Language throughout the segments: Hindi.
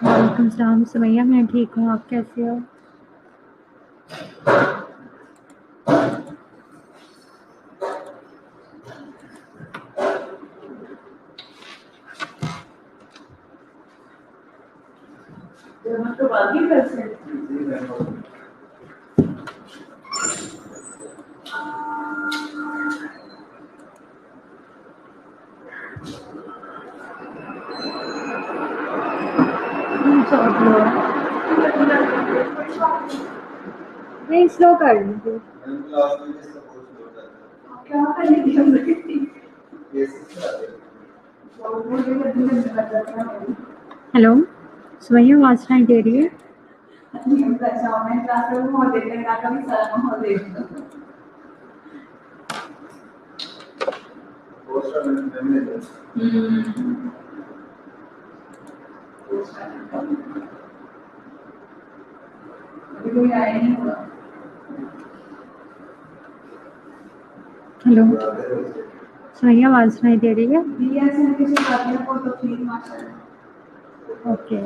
वालेकुम सलाम सुमैया, मैं ठीक हूँ, आप कैसे हो? नहीं स्लो कर लीजिए। हेलो सुमैया, आवाज़ नहीं दे रही है? हेलो सुमैया, आवाज़ नहीं दे रही है? ओके।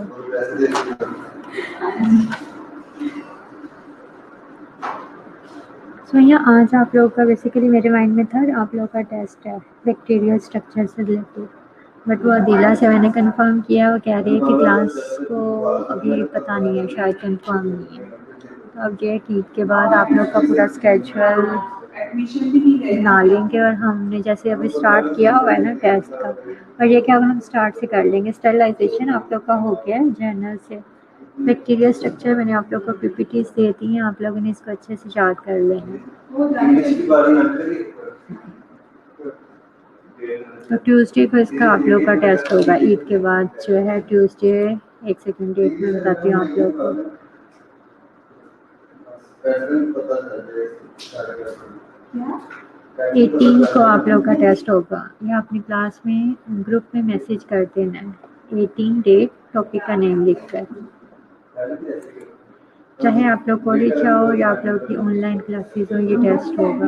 सुमैया, आज आप लोगों का बेसिकली मेरे माइंड में था आप लोगों का टेस्ट है बैक्टीरियल स्ट्रक्चर से रिलेटेड, बट वो अदीला से मैंने कंफर्म किया, वो कह रही है कि क्लास को अभी पता नहीं है, शायद कंफर्म नहीं है। तो अब ये ईद के बाद आप लोग का पूरा स्केड्यूल बना लेंगे, और हमने जैसे अभी स्टार्ट किया हुआ है ना टेस्ट का, और ये क्या हम स्टार्ट से कर लेंगे। स्टरलाइजेशन आप लोग का हो गया है जर्नल से, बैक्टीरियल स्ट्रक्चर मैंने आप लोग को पीपीटीज दे दी हैं, आप लोगों ने इसको अच्छे से याद कर लेना। तो ट्यूसडे को इसका आप लोग का टेस्ट होगा, ईद के बाद जो है ट्यूसडे। एक सेकंड डेट में बताती हूँ आप लोग को। 18 को आप लोग का टेस्ट होगा, या अपनी क्लास में ग्रुप में मैसेज कर देना है 18 डेट, टॉपिक का नेम लिख कर, चाहे आप लोग कॉलेज जाओ या आप लोग की ऑनलाइन क्लासेस हो, ये टेस्ट होगा।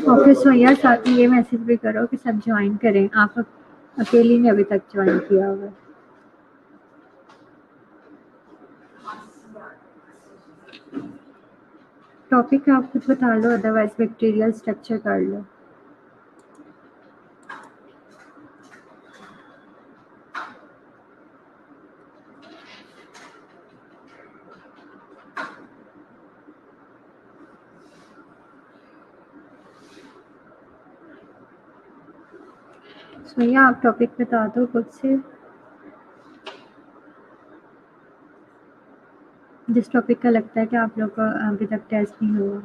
ओके सुमैया, साथ में ये मैसेज भी करो कि सब ज्वाइन करें, आप अकेली ने अभी तक ज्वाइन किया होगा। टॉपिक आप कुछ बता लो, अदरवाइज बैक्टीरियल स्ट्रक्चर कर लो। सुमैया, आप टॉपिक बता दो खुद से, जिस टॉपिक का लगता है कि आप लोग का अभी तक टेस्ट नहीं हुआ।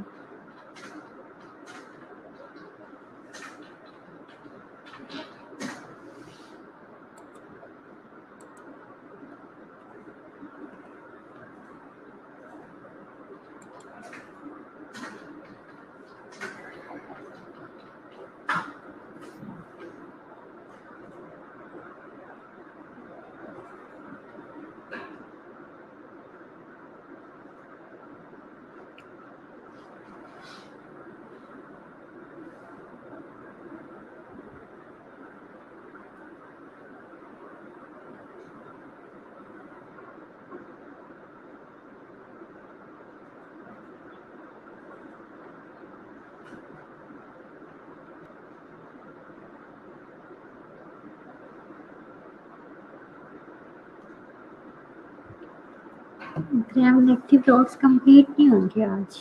ग्राम एक्टिव डॉट्स कंप्लीट नहीं होंगे आज।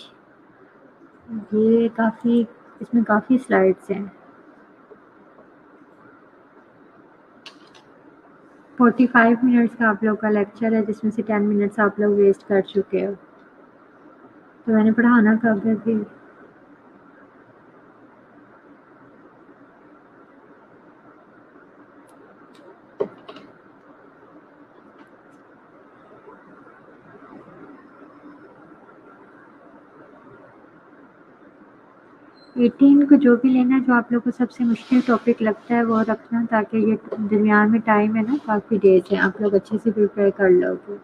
ये काफ़ी इसमें काफ़ी स्लाइड्स हैं। 45 मिनट्स का आप लोग का लेक्चर है जिसमें से 10 मिनट्स आप लोग वेस्ट कर चुके हो। तो मैंने पढ़ाना कब है फिर? एटीन को जो भी लेना जो आप लोग को सबसे मुश्किल टॉपिक लगता है वो रखना, ताकि ये दरमियान में टाइम है ना, काफ़ी डेज है, आप लोग अच्छे से प्रिपेयर कर लोगे।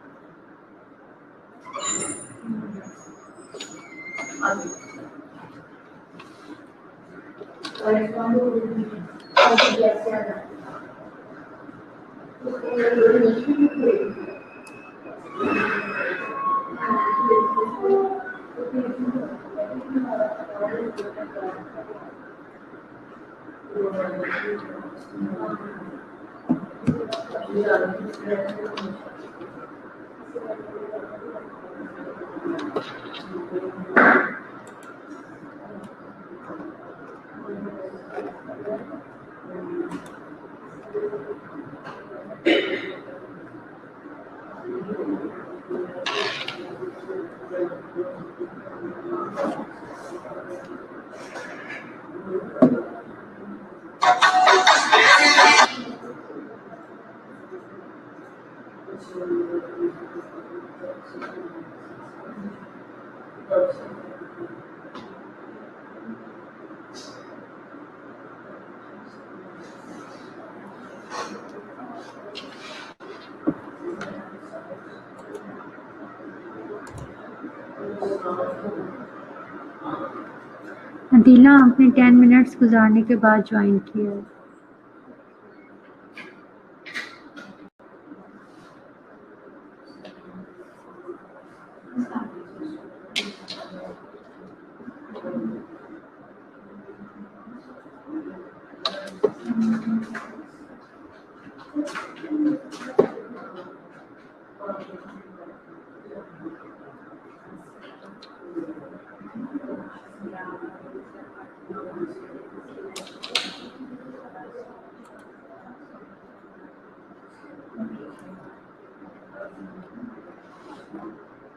अदीला आपने 10 मिनट्स गुजारने के बाद ज्वाइन किया है।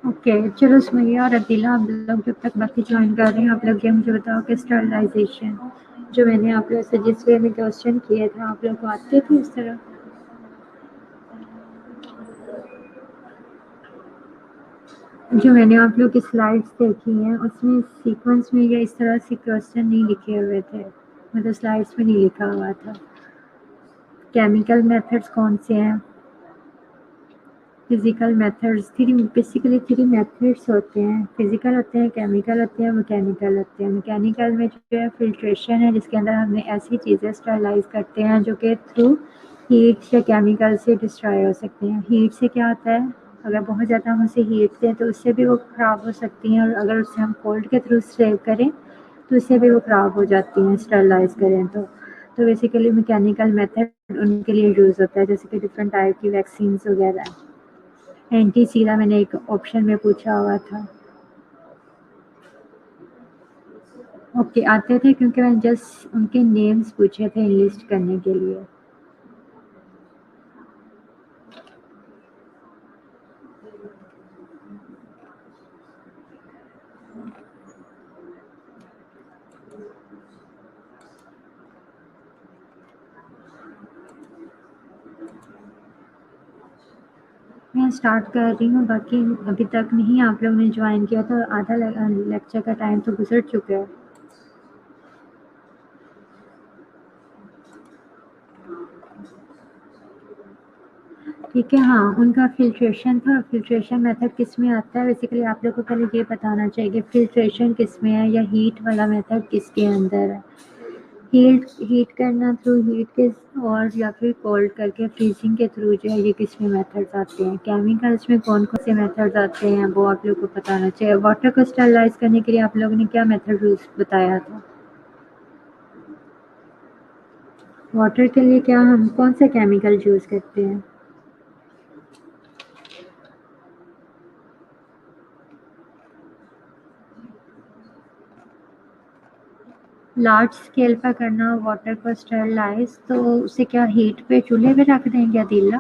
ओके, चलो सुमैया और अदीला आप लोग जब तक बाकी ज्वाइन कर रहे हैं, आप लोग ये मुझे बताओ कि स्टरलाइजेशन जो मैंने आप लोग से जिस वे में क्वेश्चन किए थे, आप लोग को आते थे इस तरह? जो मैंने आप लोग की स्लाइड्स देखी हैं उसमें सीक्वेंस में या इस तरह से क्वेश्चन नहीं लिखे हुए थे, मतलब स्लाइड्स में नहीं लिखा हुआ था। केमिकल मेथड्स कौन से हैं, फिजिकल मेथड्स, बेसिकली 3 मेथड्स होते हैं, फिजिकल होते हैं, केमिकल होते हैं, मैकेनिकल होते हैं। मैकेनिकल में जो है फिल्ट्रेशन है, जिसके अंदर हमने ऐसी चीज़ें स्टरलाइज करते हैं जो कि थ्रू हीट या केमिकल से डिस्ट्रॉय हो सकते हैं। हीट से क्या होता है, अगर बहुत ज़्यादा हम उसे हीट दें तो उससे भी वो ख़राब हो सकती हैं, और अगर उसे हम कोल्ड के थ्रू सेव करें तो उससे भी वो ख़राब हो जाती हैं स्टरलाइज करें तो बेसिकली मैकेनिकल मेथड उनके लिए यूज़ होता है, जैसे कि डिफरेंट टाइप की वैक्सीन्स वगैरह। एंटी सीरा मैंने एक ऑप्शन में पूछा हुआ था। ओके, आते थे क्योंकि मैंने जस्ट उनके नेम्स पूछे थे लिस्ट करने के लिए। मैं स्टार्ट कर रही हूँ, बाकी अभी तक नहीं आप लोग ने ज्वाइन किया तो आधा लेक्चर का टाइम तो गुजर चुका है। ठीक है, हाँ, उनका फ़िल्ट्रेशन था। फ़िल्ट्रेशन मेथड किस में आता है, बेसिकली आप लोग को पहले ये बताना चाहिए कि फ़िल्ट्रेशन किस में है या हीट वाला मेथड किसके अंदर है। हीट हीट करना थ्रू हीट के, और या फिर कोल्ड करके फ्रीजिंग के थ्रू जो है ये किस में मेथड्स आते हैं। केमिकल्स में कौन-कौन से मेथड्स आते हैं वो आप लोग को बताना चाहिए। वाटर को स्टरलाइज़ करने के लिए आप लोगों ने क्या मेथड यूज़ बताया था? वाटर के लिए क्या हम कौन सा केमिकल यूज़ करते हैं? लार्ज स्केल पर करना वाटर को स्टरलाइज, तो उसे क्या हीट पे चूल्हे पे रख देंगे अदीला?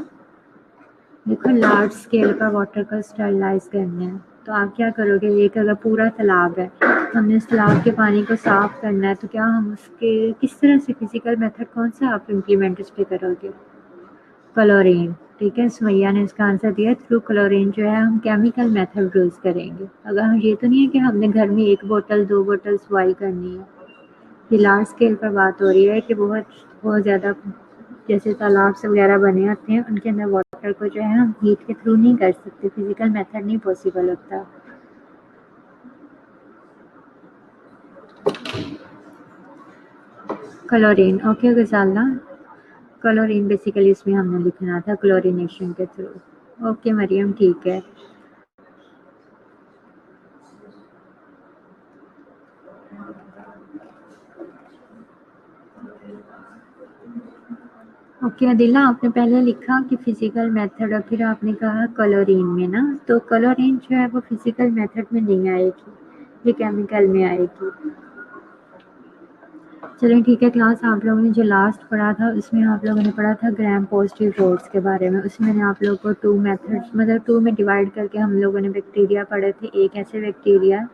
देखो लार्ज स्केल पर वाटर को स्टरलाइज करना है तो आप क्या करोगे, एक अगर पूरा तालाब है तो हमने उस तालाब के पानी को साफ करना है, तो क्या हम उसके किस तरह से फिजिकल मेथड कौन सा आप इम्प्लीमेंट उस पर करोगे? क्लोरीन। ठीक है, सुमैया ने इसका आंसर दिया, थ्रू क्लोरीन जो है हम केमिकल मेथड यूज़ करेंगे। अगर हम ये तो नहीं है कि हमने घर में 1 बोतल 2 बोतल्स बॉयल करनी है। ये लार्ज स्केल पर बात हो रही है कि बहुत बहुत ज़्यादा जैसे तालाब से वगैरह बने होते हैं उनके अंदर वाटर को जो है हम हीट के थ्रू नहीं कर सकते, फिजिकल मेथड नहीं पॉसिबल होता। क्लोरीन, ओके गजाला, क्लोरीन बेसिकली इसमें हमने लिखना था क्लोरीनेशन के थ्रू। ओके मरियम, ठीक है। ओके अदिला, आपने पहले लिखा कि फिजिकल मेथड और फिर आपने कहा क्लोरीन में ना, तो क्लोरीन जो है वो फिजिकल मेथड में नहीं आएगी, ये केमिकल में आएगी। चलिए ठीक है क्लास, आप लोगों ने जो लास्ट पढ़ा था उसमें आप लोगों ने पढ़ा था ग्राम पॉजिटिव रोड्स के बारे में। उसमें मैंने आप लोगों को 2 मेथड्स मतलब 2 में डिवाइड करके हम लोगों ने बैक्टीरिया पढ़े थे। एक ऐसे बैक्टीरिया,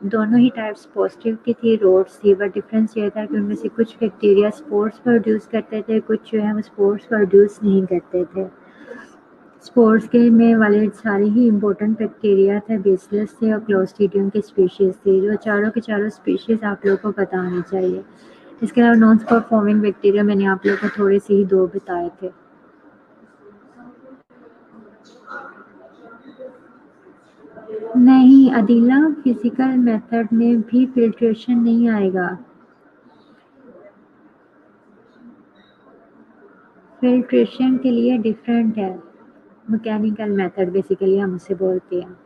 दोनों ही टाइप्स पॉजिटिव की थी, रोड्स थी, बट डिफरेंस ये था कि उनमें से कुछ बैक्टीरिया स्पोर्स प्रोड्यूस करते थे, कुछ जो है वो स्पोर्स प्रोड्यूस नहीं करते थे। स्पोर्स के में वाले सारे ही इम्पोर्टेंट बैक्टीरिया थे, बेसिलस थे और क्लोस्ट्रीडियम के स्पीशीज़ थे, जो चारों के चारों स्पीशीज़ आप लोगों को पता होनी चाहिए। इसके अलावा नॉन परफॉर्मिंग बैक्टीरिया मैंने आप लोगों को थोड़े से ही 2 बताए थे। नहीं अदीला, फिजिकल मेथड में भी फिल्ट्रेशन नहीं आएगा। फिल्ट्रेशन के लिए डिफरेंट है, मैकेनिकल मेथड बेसिकली हम उसे बोलते हैं।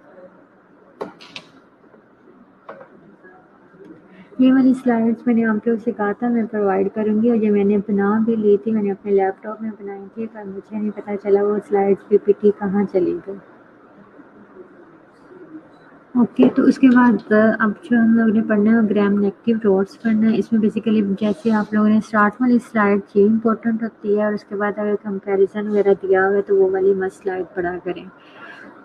ये वाली स्लाइड्स मैंने आप लोगों से कहा था मैं प्रोवाइड करूँगी, और ये मैंने बना भी ली थी, मैंने अपने लैपटॉप में बनाई थी, पर मुझे नहीं पता चला वो स्लाइड्स पीपीटी कहाँ चली गई। ओके, तो उसके बाद अब जो हम लोगों ने पढ़ना है वो ग्राम नेगेटिव रोड्स पढ़ना है। इसमें बेसिकली जैसे आप लोगों ने स्टार्ट वाली स्लाइड ये इंपॉर्टेंट होती है, और उसके बाद अगर कंपैरिजन वगैरह दिया हुआ है तो वो वाली मस्ट स्लाइड पढ़ा करें।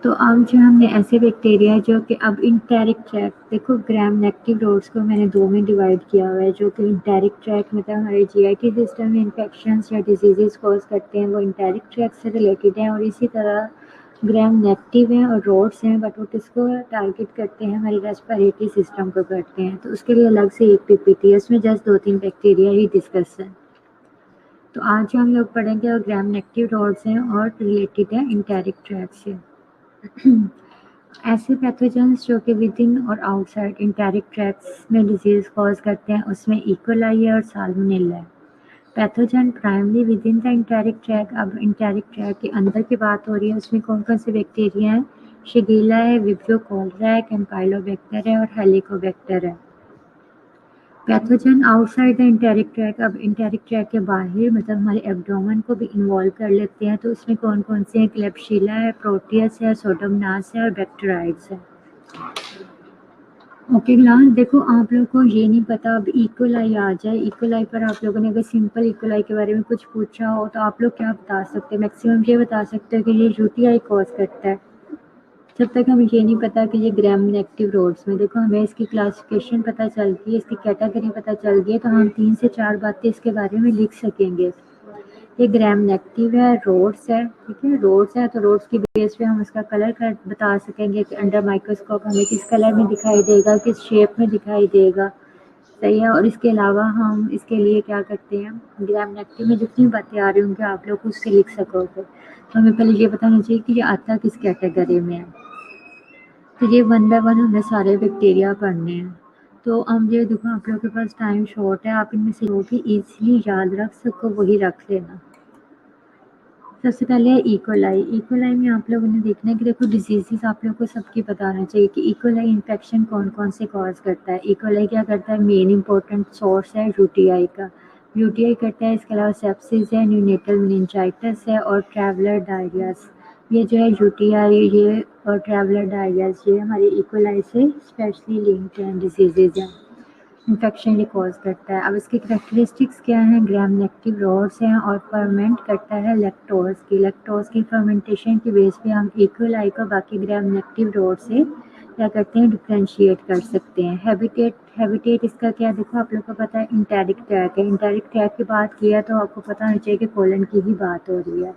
तो अब जो हमने ऐसे बैक्टीरिया जो कि अब इंटेरिक ट्रैक, देखो ग्राम नेगेटिव रोड्स को मैंने 2 में डिवाइड किया हुआ है, जो कि इंटेरिक ट्रैक मतलब हमारे जीआईटी सिस्टम में इन्फेक्शंस या डिजीजेस कॉज करते हैं, वो इंटेरिक ट्रैक से रिलेटेड हैं। और इसी तरह ग्राम नेगेटिव हैं और रोड्स हैं, बट वो किसको टारगेट करते हैं, हमारी रेस्पिरेटरी सिस्टम को करते हैं, तो उसके लिए अलग से एक पीपीटी है, उसमें जस्ट 2-3 बैक्टीरिया ही डिस्कस है। तो आज जो हम लोग पढ़ेंगे वो ग्राम नेगेटिव रोड्स हैं और रिलेटेड है इंटेरिक ट्रैक से। ऐसे पैथोजेंस जो कि विद इन और आउटसाइड इंटेरिक ट्रैक्ट्स में डिजीज कॉज करते हैं, उसमें इकोलाई है और साल्मोनेला है। Pathogen primary with in the enteric track, अब इंटेरिक ट्रैक के अंदर की बात हो रही है, उसमें कौन कौन से बैक्टीरिया हैं? शिगेला है, विब्रियो कॉलरा है, कैम्पाइलोबैक्टर है और हेलिकोबैक्टर है। Pathogen outside the enteric track, अब इंटेरिक ट्रैक के बाहर मतलब हमारे एब्डोमेन को भी इन्वॉल्व कर लेते हैं, तो उसमें कौन कौन से हैं? क्लेप्शिला है, प्रोटियस है, सोडोमनास है और बैक्टीराइड्स है। ओके क्लास, देखो आप लोगों को ये नहीं पता, अब इकोलाई आ जाए, इकोलाई पर आप लोगों ने अगर सिंपल इकोलाई के बारे में कुछ पूछा हो तो आप लोग क्या बता सकते हैं? मैक्सिमम ये बता सकते हैं कि ये यूटीआई कॉज करता है। जब तक हमें ये नहीं पता कि ये ग्राम नेगेटिव रोड्स में, देखो हमें इसकी क्लासिफिकेशन पता चल गई है, इसकी कैटेगरी पता चल गई है, तो हम 3 से 4 बातें इसके बारे में लिख सकेंगे। ये ग्राम नेगेटिव है, रोड्स है, ठीक है, रोड्स है, तो रोड्स की बेस पे हम इसका कलर कर बता सकेंगे कि अंडर माइक्रोस्कोप हमें किस कलर में दिखाई देगा, किस शेप में दिखाई देगा, सही है। और इसके अलावा हम इसके लिए क्या करते हैं, ग्राम नेगेटिव में जितनी बातें आ रही होंगी आप लोग उससे लिख सकोगे, तो हमें पहले ये बताना चाहिए कि ये आता किस कैटेगरी में है। तो ये 1 बाय 1 हमें सारे बैक्टीरिया पढ़ने हैं। तो अब ये देखो आप लोगों के पास टाइम शॉर्ट है, आप इनमें से जो भी ईज़िली याद रख सको वही रख लेना। सबसे पहले है इकोलाई। इकोलाई में आप लोगों ने देखना है कि देखो डिजीज़ेज़ आप लोगों को सबकी बताना चाहिए कि इकोलाई इन्फेक्शन कौन-कौन से कॉज़ करता है। इकोलाई क्या करता है? मेन इम्पोर्टेंट सोर्स है यूटीआई का। यूटीआई करता है, इसके अलावा सेप्सिस है, न्यूनेटल मेनिंजाइटिस है और ट्रैवलर डायरियाज़। ये जो है यूटीआई ये और ट्रैवलर डायरियाज़ ये हमारे इकोलाई से स्पेशली लिंक्ड हैं डिसीज़ेज़ हैं। इन्फेक्शन कॉज करता है। अब इसकी करेक्टरिस्टिक्स क्या हैं? ग्राम नेगेटिव रोड्स हैं और फर्मेंट करता है लैक्टोज की फर्मेंटेशन की बेस पे हम इक्वलाई को बाकी ग्राम नेगेटिव रोड से क्या करते हैं, डिफ्रेंशिएट कर सकते हैं। हैबिटेट इसका क्या है? देखो आप लोग को पता है इंटेरिक ट्रैक है। इंटेरिक ट्रैक की बात किया तो आपको पता होना चाहिए कि कोलन की ही बात हो रही है।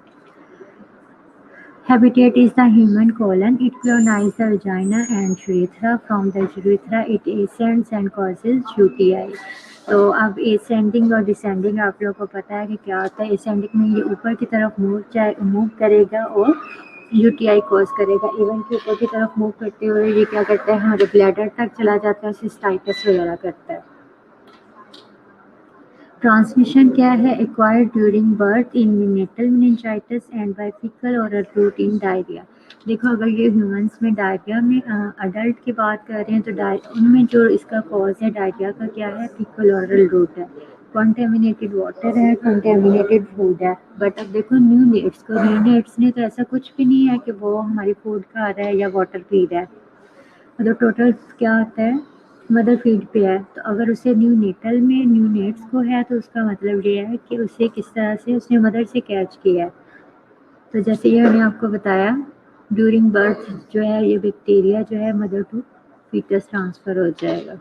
Habitat is the human colon. It colonizes the vagina and urethra. From the urethra, it ascends and causes UTI. तो अब ascending और descending आप लोगों को पता है कि क्या होता है। ascending में ये ऊपर की तरफ मूव करेगा और UTI कॉज करेगा। इवन कि ऊपर की तरफ मूव करते हुए ये क्या करता है, हमारे ब्लैडर तक चला जाता है, सिस्टाइटिस वगैरह करता है। ट्रांसमिशन क्या है? Acquired during birth in neonatal meningitis and by faecal oral route in diarrhoea. देखो अगर ये ह्यूमंस में डायरिया में अडल्ट की बात कर रहे हैं तो उनमें जो इसका कॉज है डायरिया का क्या है? फीकल ओरल रूट है, कॉन्टेमिनेटेड वाटर है, कॉन्टेमिनेटेड फूड है। बट अब देखो न्यूनेट्स ने तो ऐसा कुछ भी नहीं है कि वो हमारी फूड खा रहा है या वाटर पी रहा है। मतलब टोटल क्या होता है, मदर फीड पे है। तो अगर उसे न्यूनेट्स को है तो उसका मतलब ये है कि उसे किस तरह से उसने मदर से कैच किया है। तो जैसे ये मैंने आपको बताया ड्यूरिंग बर्थ जो है ये बैक्टीरिया जो है मदर टू फीटस ट्रांसफ़र हो जाएगा।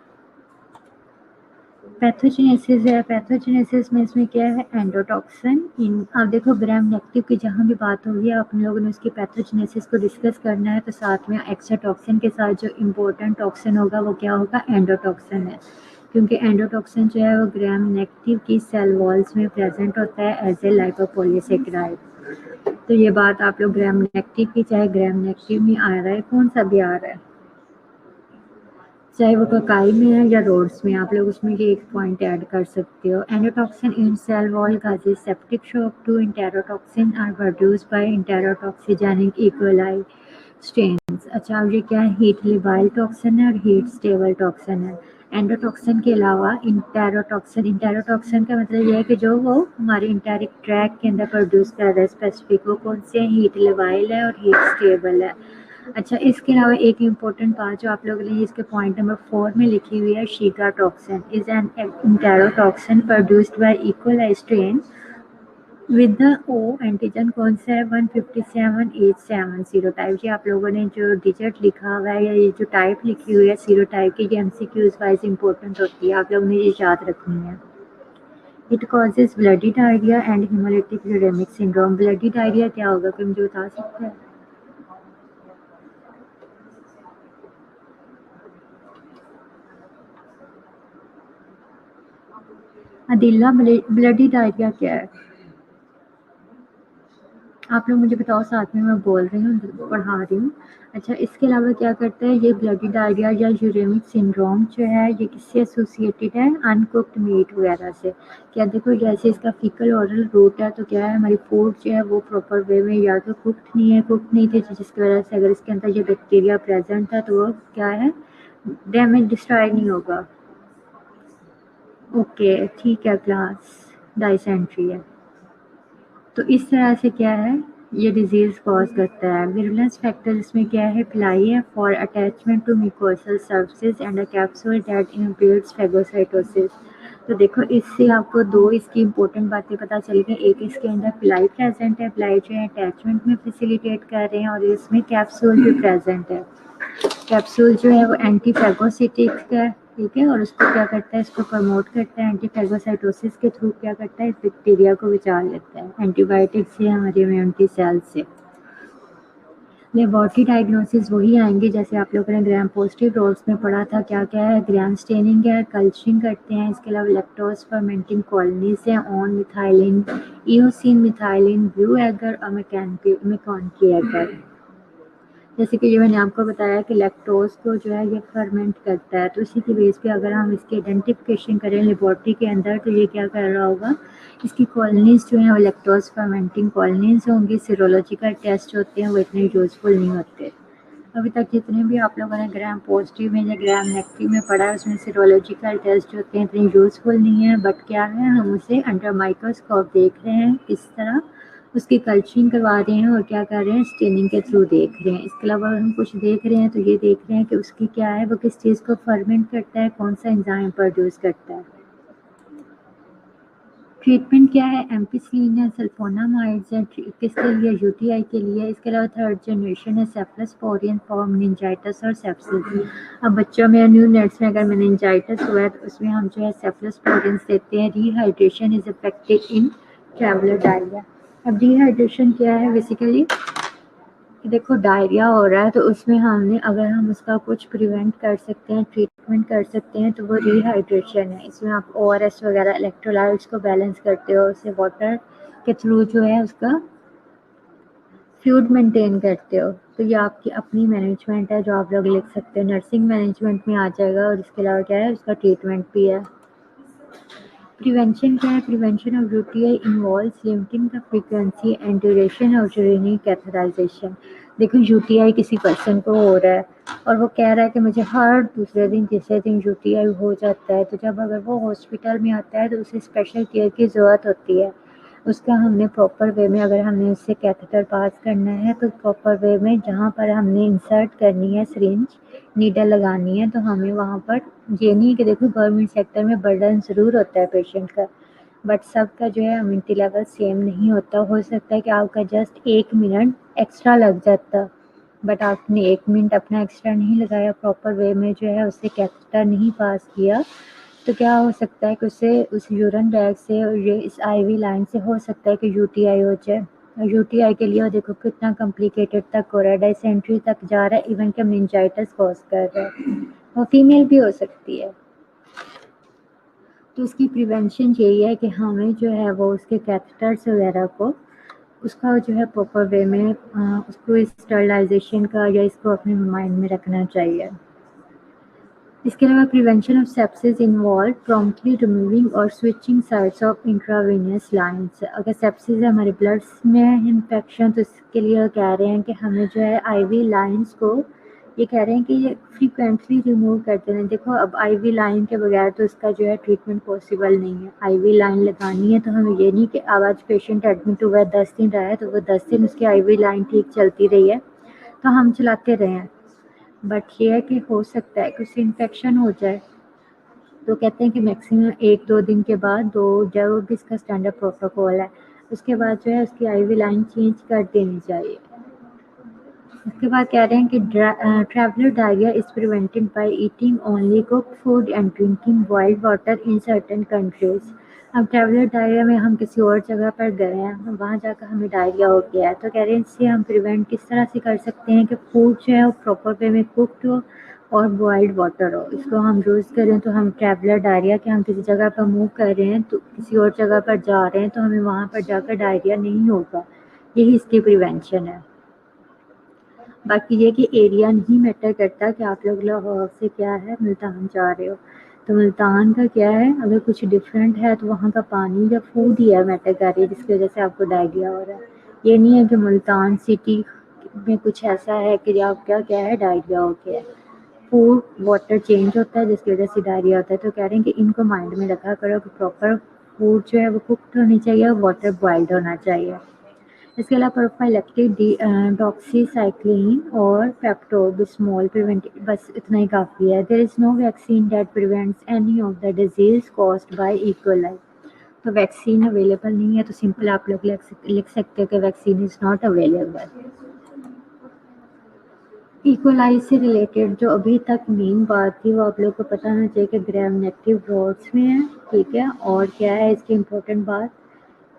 पैथोजेनेसिस में इसमें क्या है? एंडोटॉक्सिन इन। अब देखो ग्राम नेगेटिव की जहाँ भी बात होगी आप लोगों ने उसकी पैथोजेनेसिस को डिस्कस करना है तो साथ में एक्स्ट्राटॉक्सिन के साथ जो इम्पोर्टेंट टॉक्सिन होगा वो क्या होगा? एंडोटॉक्सिन है। क्योंकि एंडोटॉक्सिन जो है वो ग्राम नेगेटिव की सेल वॉल्स में प्रेजेंट होता है एज ए लाइपोपॉलीसेकेराइड। तो ये बात आप लोग ग्राम नेगेटिव की, चाहे ग्राम नेगेटिव में आ रहा है कौन सा भी आ रहा है, चाहे वो ककाई में है या रोड्स में, आप लोग उसमें ये एक पॉइंट ऐड कर सकते हो। Endotoxin in cell wall causes septic shock two enterotoxin are produced by enterotoxigenic E coli strains. अच्छा अब ये क्या है? हीट लिबाइल टॉक्सिन है और हीट स्टेबल टॉक्सिन है। एंडोटॉक्सिन के अलावा इंटेरोटॉक्सिन का मतलब ये है कि जो वो हमारे इंटेरिक ट्रैक के अंदर प्रोड्यूस कर रहा है स्पेसिफिक, वो कौन से? हीट लिबाइल है और हीट स्टेबल है। अच्छा इसके अलावा एक इम्पोर्टेंट बात जो आप लोगों ने इसके पॉइंट नंबर 4 में लिखी हुई है, Shiga toxin is an enterotoxin produced by E coli strain with the O antigen कौन सा है? 157H7 serotype. ये आप लोगों ने जो डिजिट लिखा हुआ है या ये जो टाइप लिखी हुई है सीरोटाइप की, ये MCQs वाइज इंपॉर्टेंट होती है, आप लोगों ने ये याद रखनी है। It causes bloody diarrhoea and haemolytic uraemic syndrome. Bloody diarrhoea क्या होगा, कोई मुझे बता सकते हैं? अदिल्ला ब्लडी डायरिया क्या है? आप लोग मुझे बताओ, साथ में मैं बोल रही हूँ, पढ़ा रही हूँ। अच्छा इसके अलावा क्या करता है ये ब्लडी डायरिया या यूरेमिक सिंड्रोम जो है ये किससे एसोसिएटेड है? अनकुक्ड मीट वगैरह से। क्या देखो जैसे इसका फीकल ओरल रूट है तो क्या है, हमारी फूड जो है वो प्रॉपर वे में या तो कुक्ड नहीं थी, जिसकी वजह से अगर इसके अंदर ये बैक्टीरिया प्रेजेंट है तो वो क्या है, डैमेज डिस्ट्रॉय नहीं होगा। ओके ठीक है क्लास, डाइसेंट्री है। तो इस तरह से क्या है ये डिजीज़ कॉज करता है। विरुलेंस फैक्टर इसमें क्या है? प्लाई है for attachment to mucosal surfaces and a capsule that impedes phagocytosis. तो देखो इससे आपको दो इसकी इंपॉर्टेंट बातें पता चल गई। एक इसके अंदर प्लाई प्रेजेंट है, प्लाई जो है अटैचमेंट में फैसिलिटेट कर रहे हैं, और इसमें कैप्सूल भी प्रेजेंट है। कैप्सूल जो है वो एंटी फेगोसिटिक है, ठीक है, और उसको क्या करता है, इसको प्रमोट करता है, एंटी फेगोसाइटोसिस के थ्रू क्या करता है, इस बैक्टीरिया को बचा लेता है एंटीबायोटिक से, हमारे इम्यूनिटी सेल से। लेबॉर्ट्री डायग्नोसिस वही आएंगे जैसे आप लोगों ने ग्राम पॉजिटिव रोल्स में पढ़ा था। क्या क्या है? ग्राम स्टेनिंग है, कल्चरिंग करते हैं, इसके अलावा लैक्टोज फर्मेंटिंग कॉलोनीज है, on methylene, eosin methylene, blue agar और मैकॉनकी एगर। जैसे कि ये मैंने आपको बताया कि लैक्टोज को जो है ये फर्मेंट करता है, तो इसी की बेस पे अगर हम इसकी आइडेंटिफिकेशन करें लेबॉर्ट्री के अंदर तो ये क्या कर रहा होगा, इसकी कॉलोनीज जो है वो लैक्टोज फर्मेंटिंग कॉलोनीज होंगी। सीरोलॉजिकल टेस्ट होते हैं वो इतने यूजफुल नहीं होते। अभी तक जितने भी आप लोगों ने ग्राम पॉजिटिव में या ग्राम नेगेटिव में पढ़ा है उसमें सीरोलॉजिकल टेस्ट होते हैं इतने यूजफुल नहीं है, बट क्या है हम उसे अंडर माइक्रोस्कोप देख रहे हैं किस तरह, उसकी कल्चरिंग करवा रहे हैं और क्या कर रहे हैं, स्टेनिंग के थ्रू देख रहे हैं। इसके अलावा हम कुछ देख रहे हैं तो ये देख रहे हैं कि उसकी क्या है, वो किस चीज़ को फर्मेंट करता है, कौन सा एंजाइम प्रोड्यूस करता है। ट्रीटमेंट क्या है, एम्पिसिलिन या सल्फोनामाइड्स है, किसके लिए, यूटीआई के लिए। इसके अलावा थर्ड जनरेशन है सेफलोस्पोरिन फॉर मेनिंजाइटिस और सेप्सिस। अब बच्चों में न्यू नेट्स में अगर मेनिंजाइटिस हुआ है तो उसमें हम जो है सेफलोस्पोरिन देते हैं। Rehydration is effective in traveller diarrhoea. अब डिहाइड्रेशन क्या है, बेसिकली कि देखो डायरिया हो रहा है तो उसमें हमने, अगर हम उसका कुछ प्रिवेंट कर सकते हैं, ट्रीटमेंट कर सकते हैं, तो वो रिहाइड्रेशन है। इसमें आप ओआरएस वगैरह इलेक्ट्रोलाइट्स को बैलेंस करते हो, उससे वाटर के थ्रू जो है उसका फ्लूइड मेंटेन करते हो। तो ये आपकी अपनी मैनेजमेंट है जो आप लोग लिख सकते हो, नर्सिंग मैनेजमेंट में आ जाएगा। और इसके अलावा क्या है, उसका ट्रीटमेंट भी है। प्रिवेंशन क्या है, prevention of UTI involves limiting the frequency and duration of urinary catheterization. देखो यूटीआई किसी पर्सन को हो रहा है और वो कह रहा है कि मुझे हर दूसरे दिन तीसरे दिन यूटीआई हो जाता है, तो जब अगर वो हॉस्पिटल में आता है तो उसे स्पेशल केयर की ज़रूरत होती है। उसका हमने प्रॉपर वे में, अगर हमने उससे कैथेटर पास करना है तो प्रॉपर वे में जहाँ पर हमने इंसर्ट करनी है सिरिंज, नीडल लगानी है, तो हमें वहाँ पर, ये नहीं है कि देखो गवर्नमेंट सेक्टर में बर्डन ज़रूर होता है पेशेंट का, बट सबका जो है इम्यूनिटी लेवल सेम नहीं होता। हो सकता है कि आपका जस्ट 1 मिनट एक्स्ट्रा लग जाता, बट आपने 1 मिनट अपना एक्स्ट्रा नहीं लगाया, प्रॉपर वे में जो है उससे कैथेटर नहीं पास किया, तो क्या हो सकता है कि उससे, उस यूरिन बैग से और ये इस आईवी लाइन से हो सकता है कि यूटीआई हो जाए। और यूटीआई के लिए देखो कितना कॉम्प्लिकेटेड तक हो रहा है, डायसेंट्री तक जा रहा है, इवन कि मेनिंजाइटिस कॉज कर रहा है, और फीमेल भी हो सकती है। तो उसकी प्रिवेंशन यही है कि हमें जो है वो उसके कैथेटर्स वगैरह को, उसका जो है प्रॉपर वे में उसको स्टरलाइजेशन का, या इसको अपने माइंड में रखना चाहिए। इसके अलावा prevention of sepsis involve promptly removing और स्विचिंग साइड्स ऑफ इंट्रावेनियस लाइंस। अगर सेप्सिस है हमारे ब्लड्स में इन्फेक्शन, तो इसके लिए कह रहे हैं कि हमें जो है आईवी लाइंस को, ये कह रहे हैं कि ये फ्रीक्वेंटली रिमूव करते रहें। देखो अब आईवी लाइन के बगैर तो इसका जो है ट्रीटमेंट पॉसिबल नहीं है। आईवी लाइन लगानी है तो हमें ये नहीं कि अब आज पेशेंट एडमिट हुआ है 10 दिन रहा है तो वो 10 दिन उसकी आईवी लाइन ठीक चलती रही है तो हम चलाते रहे हैं, बट ये है कि हो सकता है कि उससे इन्फेक्शन हो जाए। तो कहते हैं कि मैक्सिमम 1-2 दिन के बाद, दो, जो भी इसका स्टैंडर्ड प्रोटोकॉल है, उसके बाद जो है उसकी आईवी लाइन चेंज कर देनी चाहिए। उसके बाद कह रहे हैं कि traveller diarrhoea is prevented by eating only cooked food and drinking boiled water in certain countries. अब ट्रैवलर डायरिया में हम किसी और जगह पर गए हैं, वहाँ जाकर हमें डायरिया हो गया है, तो कह रहे हैं इससे हम प्रिवेंट किस तरह से कर सकते हैं कि फूड जो है वो प्रॉपर वे में कुक्ड हो और बॉइल्ड वाटर हो, इसको हम यूज़ करें तो हम ट्रैवलर डायरिया के, हम किसी जगह पर मूव कर रहे हैं तो किसी और जगह पर जा रहे हैं तो हमें वहाँ पर जाकर डायरिया नहीं होगा। यही इसकी प्रिवेंशन है। बाकी ये कि एरिया नहीं मैटर करता कि आप लोग लाहौर से क्या है मुल्तान जा रहे हो, तो मुल्तान का क्या है, अगर कुछ डिफरेंट है तो वहाँ का पानी या फूड ही है मैटर कर रही है जिसकी वजह से आपको डायरिया हो रहा है। ये नहीं है कि मुल्तान सिटी में कुछ ऐसा है कि आप क्या है डायरिया हो गया है। फूड वाटर चेंज होता है जिसकी वजह से डायरिया होता है। तो कह रहे हैं कि इनको माइंड में रखा करो कि प्रॉपर फूड जो है वो कुक्ड होनी चाहिए और वाटर बॉइल्ड होना चाहिए। इसके अलावा प्रोफाइलेक्टिक डॉक्सीसाइक्लिन और पेप्टोबिस्मोल प्रिवेंटिव, बस इतना ही काफ़ी है। There is no vaccine that prevents any of the disease caused by E coli. तो वैक्सीन अवेलेबल नहीं है, तो सिंपल आप लोग लिख सकते हो कि vaccine is not available. E coli से रिलेटेड जो अभी तक मेन बात थी वो आप लोग को पता होना चाहिए कि ग्राम नेगेटिव रॉड्स में है, ठीक है। और क्या है इसकी इम्पोर्टेंट बात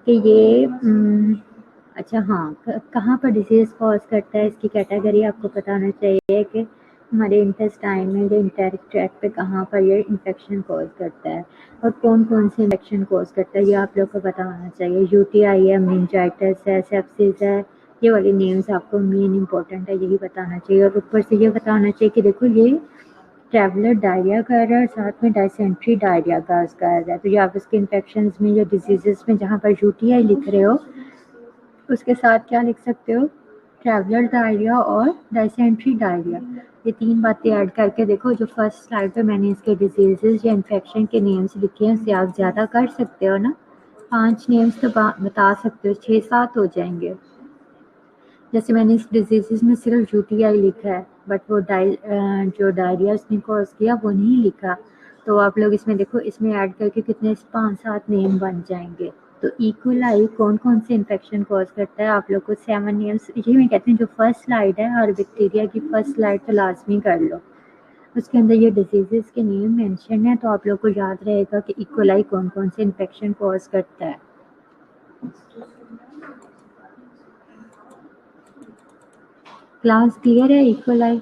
कि ये अच्छा हाँ, कहाँ पर डिसीज़ कॉज करता है, इसकी कैटेगरी आपको पता होना चाहिए कि हमारे इंटेस्टाइन में, जो इंटेरिक ट्रैक्ट पे कहाँ पर ये इन्फेक्शन कॉज करता है और कौन कौन से इन्फेक्शन कॉज करता है, ये आप लोग को पता होना चाहिए। यूटीआई है, मेनिंजाइटिस है, सेप्सिस है, ये वाली नेम्स आपको मेन इंपॉर्टेंट है, यही बताना चाहिए। और ऊपर से ये पता होना चाहिए कि देखो ये ट्रैवलर डायरिया कर रहा है और साथ में डायसेंट्री डायरिया का कर रहा है, तो ये आप इसके इन्फेक्शन में या डिजीज़ में जहाँ पर यूटीआई लिख रहे हो उसके साथ क्या लिख सकते हो, ट्रैवलर डायरिया और डायसेंट्री डायरिया। ये 3 बातें ऐड करके देखो, जो फर्स्ट स्लाइड पे मैंने इसके डिजीज़ या इन्फेक्शन के नेम्स लिखे हैं उससे आप ज़्यादा कर सकते हो ना। 5 नेम्स तो बता सकते हो, 6-7 हो जाएंगे। जैसे मैंने इस डिजीज़ में सिर्फ यूटीआई लिखा है, बट वो जो डायरिया उसने कॉज किया वो नहीं लिखा। तो आप लोग इसमें देखो, इसमें ऐड करके कितने 5-7 नेम बन जाएंगे। तो इकोलाई कौन कौन से इन्फेक्शन कॉज करता है, आप लोग को 7 नेम्स, ये मैं कहती हूँ जो फर्स्ट स्लाइड है और बैक्टीरिया की फर्स्ट स्लाइड तो लाजमी कर लो। उसके अंदर ये डिजीज़ के नेम मेंशन है, तो आप लोग को याद रहेगा कि इकोलाई कौन कौन से इन्फेक्शन कॉज करता है। क्लास क्लियर है इकोलाई।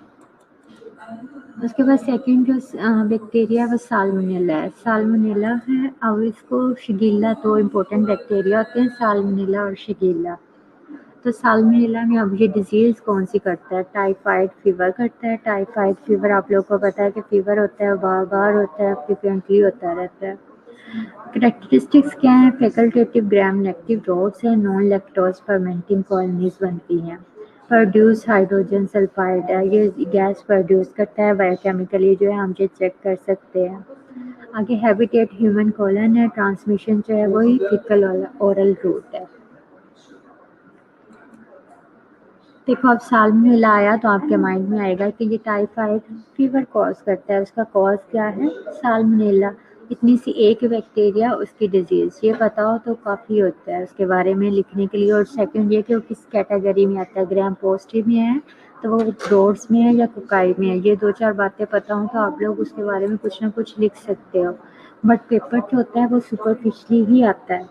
उसके बाद सेकंड जो बैक्टीरिया वो साल्मोनेला है। साल्मोनेला है, अब इसको शिगेल्ला, दो इम्पोर्टेंट बैक्टीरिया होते हैं, साल्मोनेला और शिगेल्ला। तो साल्मोनेला में अब ये डिजीज़ कौन सी करता है, टाइफाइड फीवर करता है। टाइफाइड फीवर आप लोग को पता है कि फीवर होता है, बार बार होता है, फ्रिक्वेंटली होता रहता है। कैरेक्टरिस्टिक्स क्या है, फैकल्टेटिव ग्राम नेगेटिव रोड्स है, नॉन लैक्टोज फर्मेंटिंग कॉलोनीज बनती हैं। प्रोड्यूस हाइड्रोजन सल्फाइड है, ये गैस प्रोड्यूस करता है बायोकेमिकली, जो है हम ये चेक कर सकते हैं। आगे हैबिटेट ह्यूमन कॉलन है, ट्रांसमिशन जो है वही फीकल ओरल रूट है। देखो अब साल्मोनेला आया तो आपके माइंड में आएगा कि ये टाइफाइड फीवर कॉज करता है, उसका कॉज क्या है, साल्मोनेला। इतनी सी एक बैक्टीरिया उसकी डिजीज़, ये पता हो तो काफ़ी होता है उसके बारे में लिखने के लिए। और सेकंड ये कि वो किस कैटेगरी में आता है, ग्राम पॉजिटिव में है तो वो ब्रोड्स में है या कोकाई में है, ये 2-4 बातें पता हो तो आप लोग उसके बारे में कुछ ना कुछ लिख सकते हो। बट पेपर जो होता है वो सुपरफिशली ही आता है,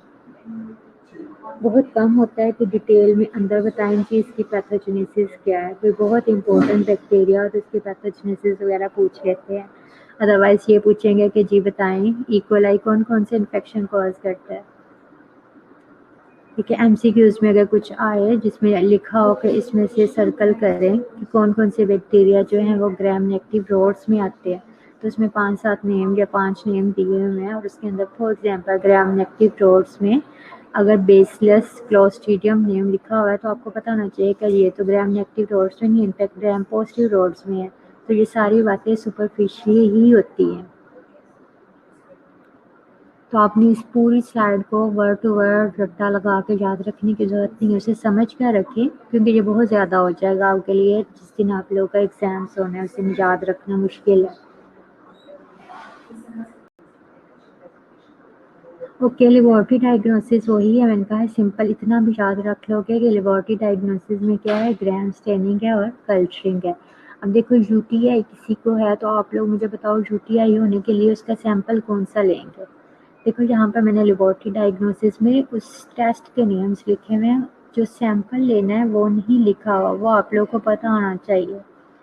बहुत कम होता है कि डिटेल में अंदर बताएं कि इसकी पैथोजेनेसिस क्या है। कोई बहुत इंपॉर्टेंट बैक्टीरिया तो इसकी पैथोजेनेसिस वगैरह पूछ लेते हैं, अदरवाइज ये पूछेंगे कि जी बताएं इकोलाई कौन कौन से इन्फेक्शन कॉज करता है। ठीक है, एमसीक्यूज में अगर कुछ आए जिसमें लिखा हो कि इसमें से सर्कल करें कि कौन कौन से बैक्टीरिया जो हैं वो ग्राम नेगेटिव रोड्स में आते हैं, तो उसमें 5-7 नेम या 5 नेम दिए हुए हैं। और उसके अंदर for example gram negative rods में अगर बेसलेस क्लोस्ट्रीडियम नेम लिखा हुआ है तो आपको पता होना चाहिए कि ये तो ग्राम नेगेटिव रोड्स में नहीं, इनफैक्ट ग्राम पॉजिटिव रोड्स में है। तो ये सारी बातें सुपरफिशियली ही होती हैं। तो आपने इस पूरी स्लाइड को वर्ड टू वर्ड रट्टा लगा के याद रखने की ज़रूरत नहीं है, उसे समझ कर रखें क्योंकि ये बहुत ज़्यादा हो जाएगा आपके लिए। जिस दिन आप लोगों का एग्ज़ाम्स होना है उस दिन याद रखना मुश्किल है। ओके, लेबोरेटरी डायग्नोसिस वही है, मैंने कहा है सिंपल, इतना भी याद रख लोगे कि लेबोरेटरी डायग्नोसिस में क्या है, ग्राम स्टेनिंग है और कल्चरिंग है। अब देखो यूटीआई किसी को है तो आप लोग मुझे बताओ यूटीआई होने के लिए उसका सैंपल कौन सा लेंगे। देखो यहाँ पर मैंने लेबोरेटरी डायग्नोसिस में उस टेस्ट के नेम्स लिखे हुए हैं, जो सैंपल लेना है वो नहीं लिखा हुआ, वो आप लोग को पता होना चाहिए।